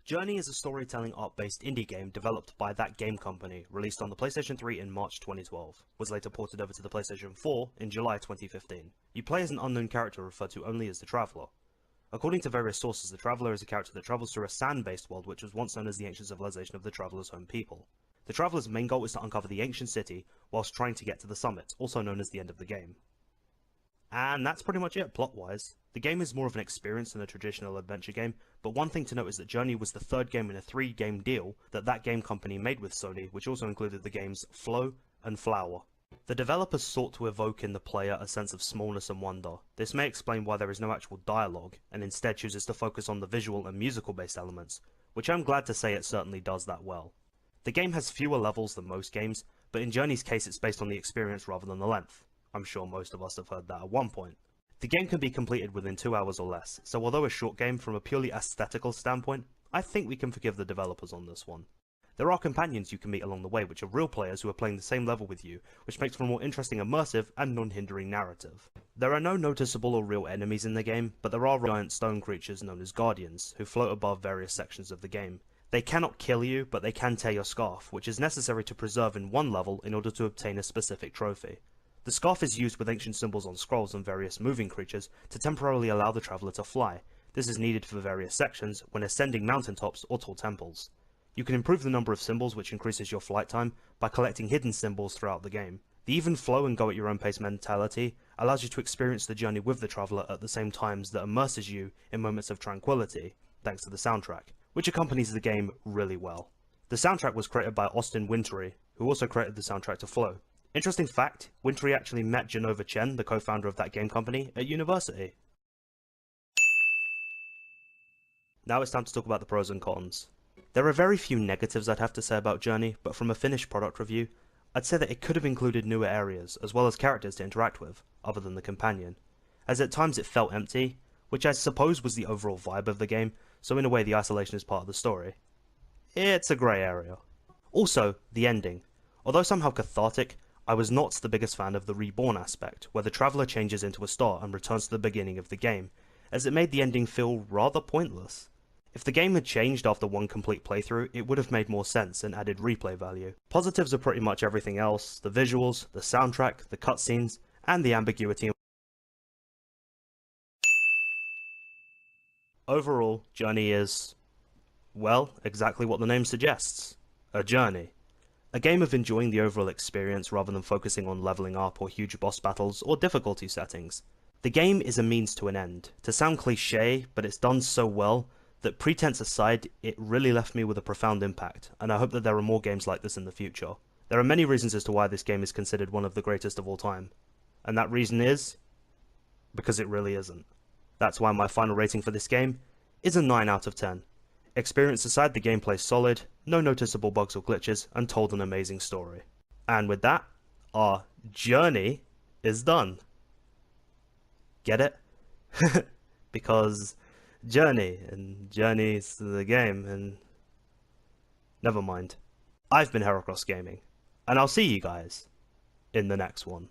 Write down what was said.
Journey is a storytelling art-based indie game developed by That Game Company, released on the PlayStation 3 in March 2012, was later ported over to the PlayStation 4 in July 2015. You play as an unknown character referred to only as the Traveler. According to various sources, the Traveler is a character that travels through a sand-based world which was once known as the ancient civilization of the Traveler's home people. The Traveler's main goal is to uncover the ancient city, whilst trying to get to the summit, also known as the end of the game. And that's pretty much it, plot-wise. The game is more of an experience than a traditional adventure game, but one thing to note is that Journey was the third game in a 3-game deal that Game Company made with Sony, which also included the games Flow and Flower. The developers sought to evoke in the player a sense of smallness and wonder. This may explain why there is no actual dialogue, and instead chooses to focus on the visual and musical-based elements, which I'm glad to say it certainly does that well. The game has fewer levels than most games, but in Journey's case it's based on the experience rather than the length. I'm sure most of us have heard that at one point. The game can be completed within 2 hours or less, so although a short game from a purely aesthetical standpoint, I think we can forgive the developers on this one. There are companions you can meet along the way which are real players who are playing the same level with you, which makes for a more interesting, immersive, and non-hindering narrative. There are no noticeable or real enemies in the game, but there are giant stone creatures known as Guardians, who float above various sections of the game. They cannot kill you, but they can tear your scarf, which is necessary to preserve in one level in order to obtain a specific trophy. The scarf is used with ancient symbols on scrolls and various moving creatures to temporarily allow the traveller to fly. This is needed for various sections when ascending mountaintops or tall temples. You can improve the number of symbols, which increases your flight time, by collecting hidden symbols throughout the game. The even flow and go at your own pace mentality allows you to experience the journey with the traveller at the same times that immerses you in moments of tranquility, thanks to the soundtrack, which accompanies the game really well. The soundtrack was created by Austin Wintory, who also created the soundtrack to Flow. Interesting fact, Wintory actually met Jenova Chen, the co-founder of That Game Company, at university. Now it's time to talk about the pros and cons. There are very few negatives I'd have to say about Journey, but from a finished product review, I'd say that it could have included newer areas, as well as characters to interact with, other than the companion, as at times it felt empty, which I suppose was the overall vibe of the game, so in a way the isolation is part of the story. It's a grey area. Also, the ending. Although somehow cathartic, I was not the biggest fan of the reborn aspect, where the traveller changes into a star and returns to the beginning of the game, as it made the ending feel rather pointless. If the game had changed after one complete playthrough, it would have made more sense and added replay value. Positives are pretty much everything else: the visuals, the soundtrack, the cutscenes, and the ambiguity. Overall, Journey is, well, exactly what the name suggests. A journey. A game of enjoying the overall experience rather than focusing on leveling up or huge boss battles or difficulty settings. The game is a means to an end. To sound cliche, but it's done so well that, pretense aside, it really left me with a profound impact, and I hope that there are more games like this in the future. There are many reasons as to why this game is considered one of the greatest of all time, and that reason is because it really isn't. That's why my final rating for this game is a 9 out of 10. Experience aside, the gameplay's solid, no noticeable bugs or glitches, and told an amazing story. And with that, our journey is done. Get it? Because Journey, and Journey's the game, and never mind. I've been Heracross Gaming, and I'll see you guys in the next one.